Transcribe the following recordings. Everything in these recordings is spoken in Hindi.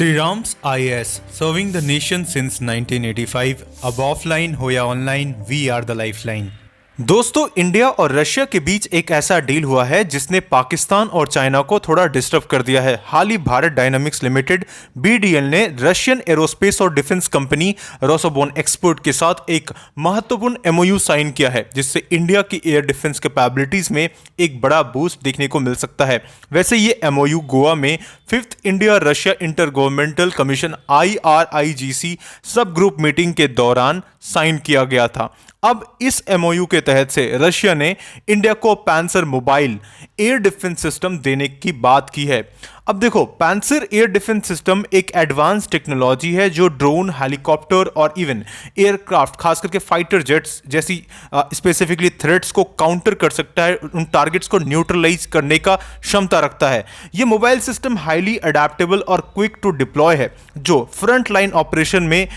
Sri Ram's IAS, serving the nation since 1985. अब ऑफलाइन हो या online, we are the lifeline. दोस्तों, इंडिया और रशिया के बीच एक ऐसा डील हुआ है जिसने पाकिस्तान और चाइना को थोड़ा डिस्टर्ब कर दिया है। हाल ही भारत डायनामिक्स लिमिटेड BDL ने रशियन एरोस्पेस और डिफेंस कंपनी रोसोबोन एक्सपोर्ट के साथ एक महत्वपूर्ण MOU साइन किया है, जिससे इंडिया की एयर डिफेंस कैपेबिलिटीज में एक बड़ा बूस्ट देखने को मिल सकता है। वैसे ये MOU गोवा में 5th India Russia inter governmental commission IRIGC सब ग्रुप मीटिंग के दौरान साइन किया गया था। अब इस MOU के तहत से रशिया ने इंडिया को पैंसर मोबाइल एयर डिफेंस सिस्टम देने की बात की है। अब देखो, पैंसर एयर डिफेंस सिस्टम एक एडवांस टेक्नोलॉजी है जो ड्रोन, हेलीकॉप्टर और इवन एयरक्राफ्ट, खास करके फाइटर जेट्स जैसी स्पेसिफिकली थ्रेट्स को काउंटर कर सकता है, उन टारगेट्स को न्यूट्रलाइज करने का क्षमता रखता है। ये मोबाइल सिस्टम हाईली अडेप्टेबल और क्विक टू डिप्लॉय है, जो फ्रंट लाइन ऑपरेशन में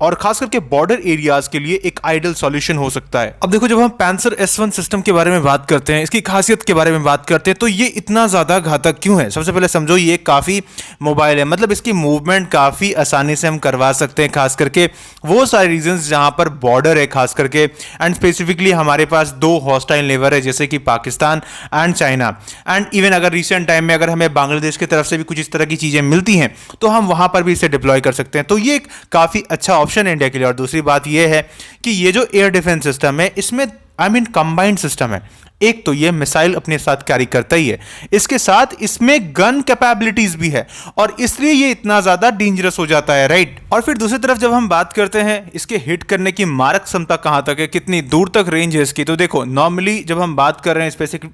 और खास करके बॉर्डर एरियाज के लिए एक आइडियल सॉल्यूशन हो सकता है। अब देखो, जब हम पैंसर S1 सिस्टम के बारे में बात करते हैं, इसकी खासियत के बारे में बात करते हैं, तो ये इतना ज्यादा घातक क्यों है? सबसे पहले जो ये काफी मोबाइल है, मतलब इसकी मूवमेंट काफी आसानी से हम करवा सकते हैं, खास करके वो सारे रीजंस जहां पर बॉर्डर है, खास करके एंड स्पेसिफिकली हमारे पास दो हॉस्टाइल नेबर है जैसे कि Pakistan and China. And even अगर रिसेंट टाइम में अगर हमें बांग्लादेश की तरफ से भी कुछ इस तरह की चीजें मिलती हैं तो हम वहां पर भी इसे डिप्लॉय कर सकते हैं। तो ये एक काफी अच्छा ऑप्शन है इंडिया के लिए। और दूसरी बात ये है कि ये जो एयर डिफेंस सिस्टम है, इसमें कंबाइंड सिस्टम है। एक तो ये मिसाइल अपने साथ कैरी करता ही है, इसके साथ इसमें गन कैपेबिलिटीज भी है और इसलिए ये इतना ज्यादा डेंजरस हो जाता है, राइट। और फिर दूसरी तरफ जब हम बात करते हैं इसके हिट करने की मारक क्षमता कहां तक है, कितनी दूर तक रेंज है इसकी, तो देखो नॉर्मली जब हम बात कर रहे हैं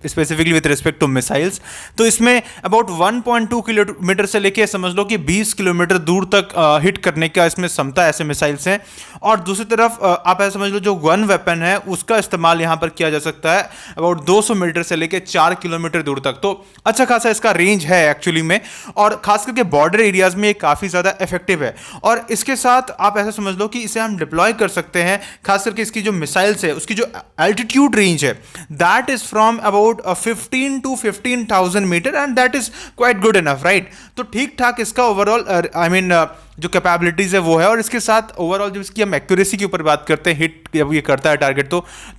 specifically with respect to missiles, तो इसमें अबाउट 1.2 किलोमीटर से लेके समझ लो कि 20 किलोमीटर दूर तक हिट करने का इसमें क्षमता ऐसे मिसाइल्स हैं। और दूसरी तरफ आप ऐसा समझ लो जो गन वेपन है उसका इस्तेमाल यहां पर किया जा सकता है अबाउट 200 मीटर से लेकर 4 किलोमीटर दूर तक। तो अच्छा खासा इसका रेंज है एक्चुअली में, और खास करके बॉर्डर एरियाज में ये काफी ज्यादा इफेक्टिव है। और इसके साथ आप ऐसा समझ लो कि इसे हम डिप्लॉय कर सकते हैं, खास करके इसकी जो मिसाइल्स है उसकी जो एल्टीट्यूड रेंज है that is from about 15 to 15,000 meter and that is quite good enough, right. तो ठीक ठाक इसका ओवरऑल जो कैपेबिलिटीज है वो है। और इसके साथ ओवरऑल जब इसकी हम एक्यूरेसी के ऊपर बात करते हैं, हिट जब ये करता है टारगेट,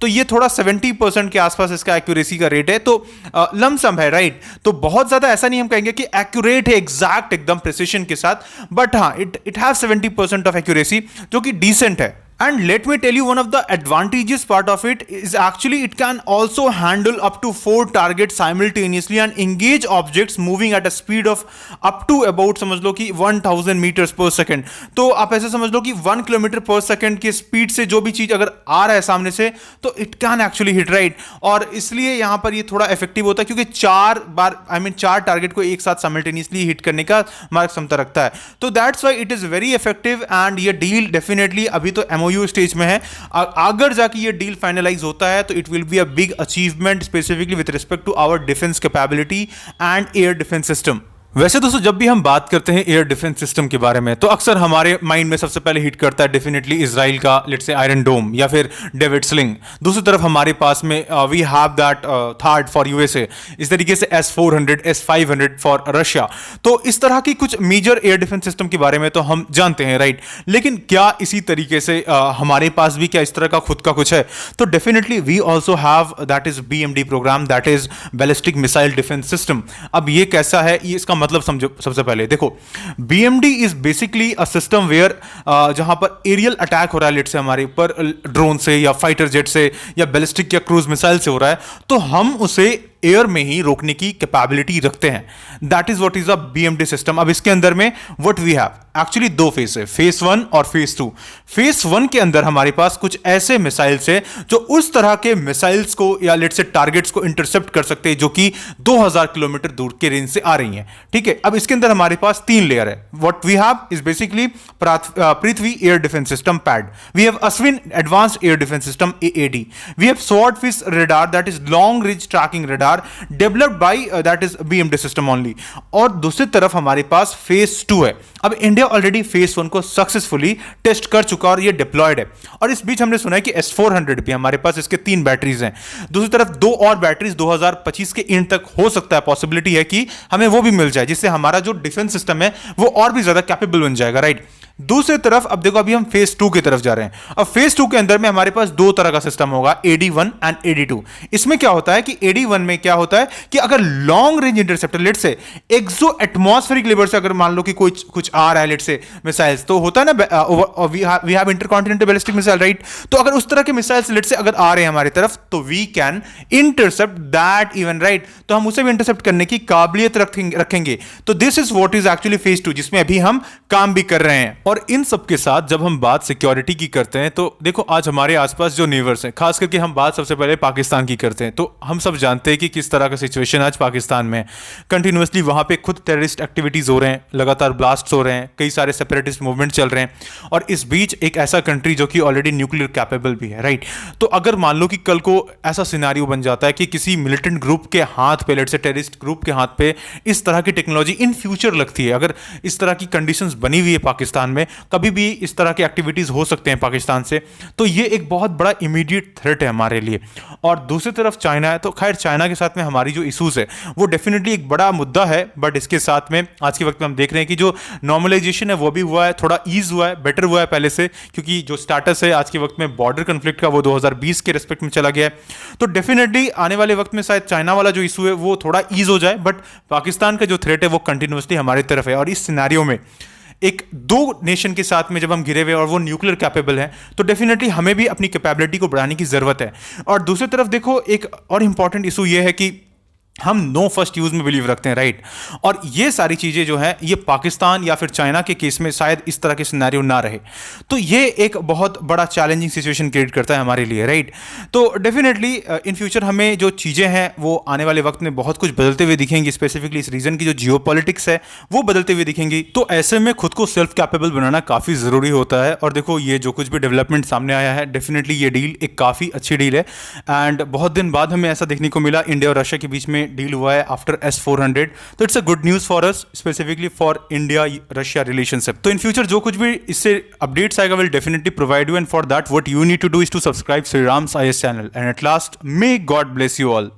तो ये थोड़ा 70% के आसपास इसका एक्यूरेसी का रेट है, तो लमसम है, राइट। तो बहुत ज्यादा ऐसा नहीं हम कहेंगे कि एक्यूरेट है एग्जैक्ट एकदम प्रिसिशन के साथ, बट हाँ इट हैव 70% ऑफ एक्यूरेसी, जो कि डिसेंट है। And let me tell you, one of the advantageous part of it is actually it can also handle up to 4 targets simultaneously and engage objects moving at a speed of up to about समझ लो कि 1000 meters per second। तो आप ऐसे समझ लो कि 1 किलोमीटर पर सेकंड की स्पीड से जो भी चीज अगर आ रहा है सामने से, तो it can actually hit, right. और इसलिए यहां पर ये थोड़ा इफेक्टिव होता है क्योंकि 4 टारगेट को एक साथ साइमल्टेनियसली हिट करने का मार्क क्षमता रखता है। तो that's why it is very effective and ये डील डेफिनेटली अभी तो MOU स्टेज में है। अगर जाके ये डील फाइनलाइज होता है तो it will be a big achievement specifically with respect to our defence capability and air defence system. वैसे दोस्तों, जब भी हम बात करते हैं एयर डिफेंस सिस्टम के बारे में, तो अक्सर हमारे माइंड में सबसे पहले हिट करता है डेफिनेटली इजराइल का लेट्स से आयरन डोम या फिर डेविड स्लिंग। दूसरी तरफ हमारे पास में we have that THAAD for USA, इस तरीके से S-400, S-500 फॉर रशिया। तो इस तरह की कुछ मेजर एयर डिफेंस सिस्टम के बारे में तो हम जानते हैं, राइट। लेकिन क्या इसी तरीके से हमारे पास भी क्या इस तरह का खुद का कुछ है? तो definitely we also have that is BMD program, that is ballistic missile defence system. अब ये कैसा है, ये इसका मतलब समझो। सबसे पहले देखो, BMD is basically a system where जहां पर एरियल अटैक हो रहा है, लेट से हमारे ऊपर ड्रोन से या फाइटर जेट से या बैलिस्टिक या क्रूज मिसाइल से हो रहा है, तो हम उसे एयर में ही रोकने की कैपेबिलिटी रखते हैं। That is what is a BMD system. अब इसके अंदर में व्हाट वी हैव एक्चुअली दो फेज है, फेज 1 और फेज 2। फेज 1 के अंदर हमारे पास कुछ ऐसे मिसाइल्स है जो उस तरह के मिसाइल्स को या लेट से टारगेट्स को इंटरसेप्ट कर सकते हैं जो कि 2000 किलोमीटर दूर के रेंज से आ रही हैं, ठीक है। अब इसके अंदर हमारे पास 3 लेयर है। What we have is basically Prithvi air defence system PAD, we have Ashwin advanced air defence system AAD, we have Swordfish radar that is long range tracking radar are developed by that is BMD system only. और दूसरी तरफ हमारे पास फेज 2 है। अब इंडिया ऑलरेडी फेज 1 को सक्सेसफुली टेस्ट कर चुका और ये डिप्लॉयड है। और इस बीच हमने सुना है कि S400 भी हमारे पास, इसके 3 बैटरीज हैं। दूसरी तरफ 2 और बैटरीज 2025 के एंड तक हो सकता है, पॉसिबिलिटी है कि हमें वो भी मिल जाए, जिससे हमारा जो डिफेंस सिस्टम है वो और भी ज्यादा कैपेबल बन जाएगा, राइट। दूसरी तरफ अब देखो, अभी हम फेज 2 की तरफ जा रहे हैं। अब फेज 2 के अंदर में हमारे पास 2 तरह का सिस्टम होगा, AD1 एंड AD2। इसमें क्या होता है कि AD1 में क्या होता है कि अगर लॉन्ग रेंज इंटरसेप्टर, लेट से एक्सो एटमॉस्फेरिक लेवल से अगर मान लो कि कुछ आ रहा है, लेट से मिसाइल्स, तो होता है ना, we have intercontinental ballistic missile, right. तो अगर उस तरह के मिसाइल्स लेट से अगर आ रहे हैं हमारी तरफ, तो we can intercept that even, right. तो हम उसे भी इंटरसेप्ट करने की काबिलियत रखेंगे। तो this is what is actually phase 2, जिसमें अभी हम काम भी कर रहे हैं। और इन सब के साथ जब हम बात सिक्योरिटी की करते हैं, तो देखो आज हमारे आसपास जो नेबर्स हैं, खास करके हम बात सबसे पहले पाकिस्तान की करते हैं, तो हम सब जानते हैं कि किस तरह का सिचुएशन आज पाकिस्तान में। कंटिन्यूअसली वहां पे खुद टेररिस्ट एक्टिविटीज हो रहे हैं, लगातार ब्लास्ट हो रहे हैं, कई सारे सेपरेटिस्ट मूवमेंट चल रहे हैं, और इस बीच एक ऐसा कंट्री जो कि ऑलरेडी न्यूक्लियर कैपेबल भी है, राइट। तो अगर मान लो कि कल को ऐसा सिनारियो बन जाता है कि किसी मिलिटेंट ग्रुप के हाथ पे, लेट से टेररिस्ट ग्रुप के हाथ पे इस तरह की टेक्नोलॉजी इन फ्यूचर लगती है, अगर इस तरह की कंडीशंस बनी हुई है पाकिस्तान में, कभी भी इस तरह की एक्टिविटीज हो सकते हैं पाकिस्तान से, तो ये एक बहुत बड़ा इमीडिएट थ्रेट है हमारे लिए। और दूसरी तरफ चाइना है, तो खैर चाइना के साथ में हमारी जो इशूज है वो डेफिनेटली एक बड़ा मुद्दा है, बट इसके साथ में आज के वक्त में हम देख रहे हैं कि जो नॉर्मलाइजेशन है वो भी हुआ है, थोड़ा ईज हुआ है, बेटर हुआ है पहले से, क्योंकि जो स्टेटस है आज के वक्त में बॉर्डर कन्फ्लिक्ट का वो 2020 के रिस्पेक्ट में चला गया है। तो डेफिनेटली आने वाले वक्त में शायद चाइना वाला जो इशू है वो थोड़ा ईज हो जाए, बट पाकिस्तान का जो थ्रेट है वो कंटिन्यूसली हमारी तरफ है। और इस सिनेरियो में एक 2 नेशन के साथ में जब हम घिरे हुए और वो न्यूक्लियर कैपेबल है, तो डेफिनेटली हमें भी अपनी कैपेबिलिटी को बढ़ाने की जरूरत है। और दूसरी तरफ देखो, एक और इंपॉर्टेंट इशू ये है कि हम नो फर्स्ट यूज में बिलीव रखते हैं, राइट। और ये सारी चीजें जो है, ये पाकिस्तान या फिर चाइना के केस में शायद इस तरह के सिनेरियो ना रहे, तो ये एक बहुत बड़ा चैलेंजिंग सिचुएशन क्रिएट करता है हमारे लिए, राइट। तो डेफिनेटली इन फ्यूचर हमें जो चीजें हैं वो आने वाले वक्त में बहुत कुछ बदलते हुए दिखेंगी, स्पेसिफिकली इस रीजन की जो जियोपॉलिटिक्स है वो बदलते हुए दिखेंगी। तो ऐसे में खुद को सेल्फ कैपेबल बनाना काफी जरूरी होता है। और देखो, ये जो कुछ भी डेवलपमेंट सामने आया है, डेफिनेटली ये डील एक काफी अच्छी डील है। एंड बहुत दिन बाद हमें ऐसा देखने को मिला, इंडिया और रशिया के बीच में डील हुआ है आफ्टर S400, तो it's a good news for us, specifically for India Russia relationship. तो इन फ्यूचर जो कुछ भी इससे अपडेट्स आएगा, will definitely provide you, and for that what you need to do is to subscribe Shriram's IAS channel. And at last, may God bless you all.